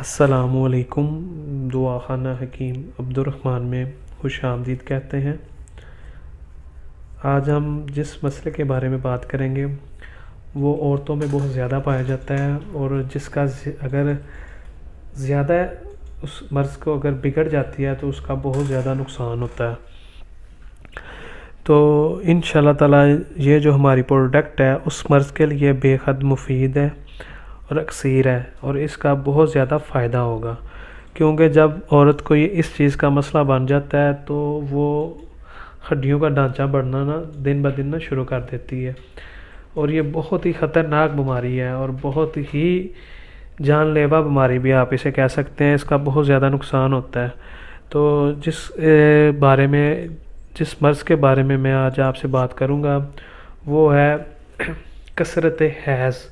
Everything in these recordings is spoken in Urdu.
السلام علیکم۔ دعا خانہ حکیم عبدالرحمن میں خوش آمدید کہتے ہیں۔ آج ہم جس مسئلے کے بارے میں بات کریں گے وہ عورتوں میں بہت زیادہ پایا جاتا ہے، اور جس کا اگر زیادہ اس مرض کو اگر بگڑ جاتی ہے تو اس کا بہت زیادہ نقصان ہوتا ہے۔ تو انشاءاللہ تعالیٰ یہ جو ہماری پروڈکٹ ہے اس مرض کے لیے بے حد مفید ہے اور اکثیر ہے، اور اس کا بہت زیادہ فائدہ ہوگا، کیونکہ جب عورت کو یہ اس چیز کا مسئلہ بن جاتا ہے تو وہ ہڈیوں کا ڈھانچہ بڑھنا دن بہ دن شروع کر دیتی ہے، اور یہ بہت ہی خطرناک بیماری ہے اور بہت ہی جان لیوا بیماری بھی آپ اسے کہہ سکتے ہیں۔ اس کا بہت زیادہ نقصان ہوتا ہے۔ تو جس مرض کے بارے میں میں آج آپ سے بات کروں گا وہ ہے کثرت حیض،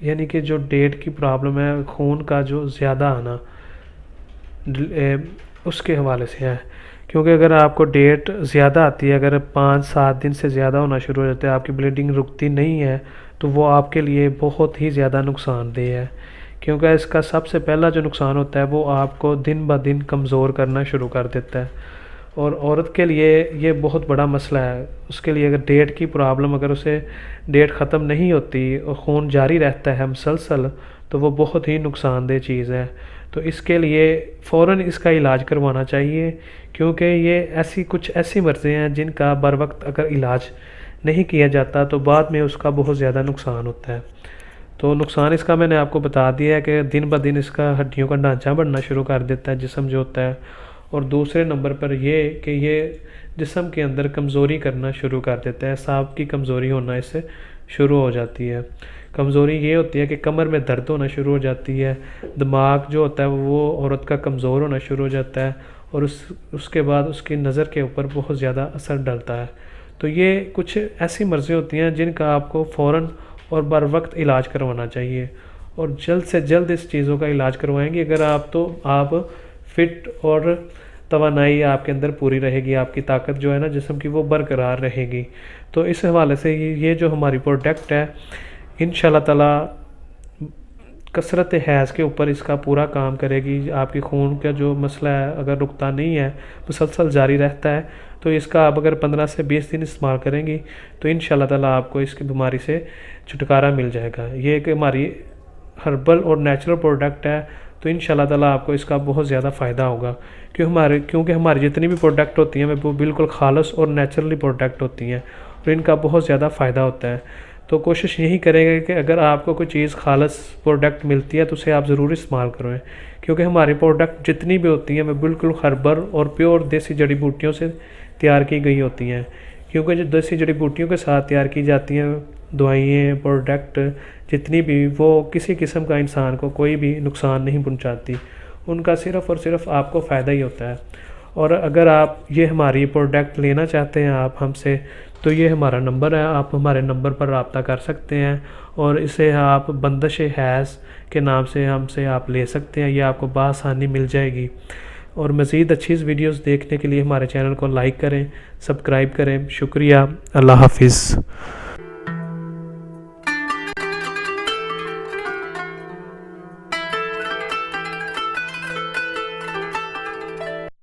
یعنی کہ جو ڈیٹ کی پرابلم ہے، خون کا جو زیادہ آنا، اس کے حوالے سے ہے۔ کیونکہ اگر آپ کو ڈیٹ زیادہ آتی ہے، اگر 5-7 دن سے زیادہ ہونا شروع ہو جاتا ہے، آپ کی بلیڈنگ رکتی نہیں ہے، تو وہ آپ کے لیے بہت ہی زیادہ نقصان دہ ہے۔ کیونکہ اس کا سب سے پہلا جو نقصان ہوتا ہے وہ آپ کو دن بہ دن کمزور کرنا شروع کر دیتا ہے، اور عورت کے لیے یہ بہت بڑا مسئلہ ہے۔ اس کے لیے اگر ڈیٹ کی پرابلم، اگر اسے ڈیٹ ختم نہیں ہوتی اور خون جاری رہتا ہے مسلسل، تو وہ بہت ہی نقصان دہ چیز ہے۔ تو اس کے لیے فوراً اس کا علاج کروانا چاہیے، کیونکہ یہ کچھ ایسی مرضیں ہیں جن کا بر وقت اگر علاج نہیں کیا جاتا تو بعد میں اس کا بہت زیادہ نقصان ہوتا ہے۔ تو نقصان اس کا میں نے آپ کو بتا دیا ہے کہ دن بہ دن اس کا ہڈیوں کا ڈھانچہ بڑھنا شروع کر دیتا ہے، جسم جو ہوتا ہے، اور دوسرے نمبر پر یہ کہ یہ جسم کے اندر کمزوری کرنا شروع کر دیتا ہے، اعصاب کی کمزوری ہونا اس سے شروع ہو جاتی ہے۔ کمزوری یہ ہوتی ہے کہ کمر میں درد ہونا شروع ہو جاتی ہے، دماغ جو ہوتا ہے وہ عورت کا کمزور ہونا شروع ہو جاتا ہے، اور اس کے بعد اس کی نظر کے اوپر بہت زیادہ اثر ڈلتا ہے۔ تو یہ کچھ ایسی مرضیں ہوتی ہیں جن کا آپ کو فوراً اور بر وقت علاج کروانا چاہیے، اور جلد سے جلد اس چیزوں کا علاج کروائیں گے اگر آپ فٹ اور توانائی آپ کے اندر پوری رہے گی، آپ کی طاقت جو ہے نا جسم کی وہ برقرار رہے گی۔ تو اس حوالے سے یہ جو ہماری پروڈکٹ ہے انشاءاللہ تعالیٰ کثرت حیض کے اوپر اس کا پورا کام کرے گی۔ آپ کی خون کا جو مسئلہ ہے اگر رکتا نہیں ہے، مسلسل جاری رہتا ہے، تو اس کا آپ اگر 15 سے 20 دن استعمال کریں گی تو انشاءاللہ تعالیٰ آپ کو اس کی بیماری سے چھٹکارا مل جائے گا۔ یہ ایک ہماری ہربل اور نیچرل پروڈکٹ ہے، تو انشاءاللہ تعالیٰ آپ کو اس کا بہت زیادہ فائدہ ہوگا، کیونکہ ہماری جتنی بھی پروڈکٹ ہوتی ہیں وہ بالکل خالص اور نیچرلی پروڈکٹ ہوتی ہیں، اور ان کا بہت زیادہ فائدہ ہوتا ہے۔ تو کوشش یہی کریں گے کہ اگر آپ کو کوئی چیز خالص پروڈکٹ ملتی ہے تو اسے آپ ضرور استعمال کریں، کیونکہ ہماری پروڈکٹ جتنی بھی ہوتی ہیں وہ بالکل ہربل اور پیور دیسی جڑی بوٹیوں سے تیار کی گئی ہوتی ہیں، کیونکہ جو دیسی جڑی بوٹیوں کے ساتھ تیار کی جاتی ہیں دوائیں، پروڈکٹ جتنی بھی، وہ کسی قسم کا انسان کو کوئی بھی نقصان نہیں پہنچاتی، ان کا صرف اور صرف آپ کو فائدہ ہی ہوتا ہے۔ اور اگر آپ یہ ہماری پروڈکٹ لینا چاہتے ہیں آپ ہم سے، تو یہ ہمارا نمبر ہے، آپ ہمارے نمبر پر رابطہ کر سکتے ہیں، اور اسے آپ بندش حیض کے نام سے ہم سے آپ لے سکتے ہیں، یہ آپ کو بآسانی مل جائے گی۔ اور مزید اچھی ویڈیوز دیکھنے کے لیے ہمارے چینل کو لائک کریں، سبسکرائب کریں۔ شکریہ، اللہ حافظ۔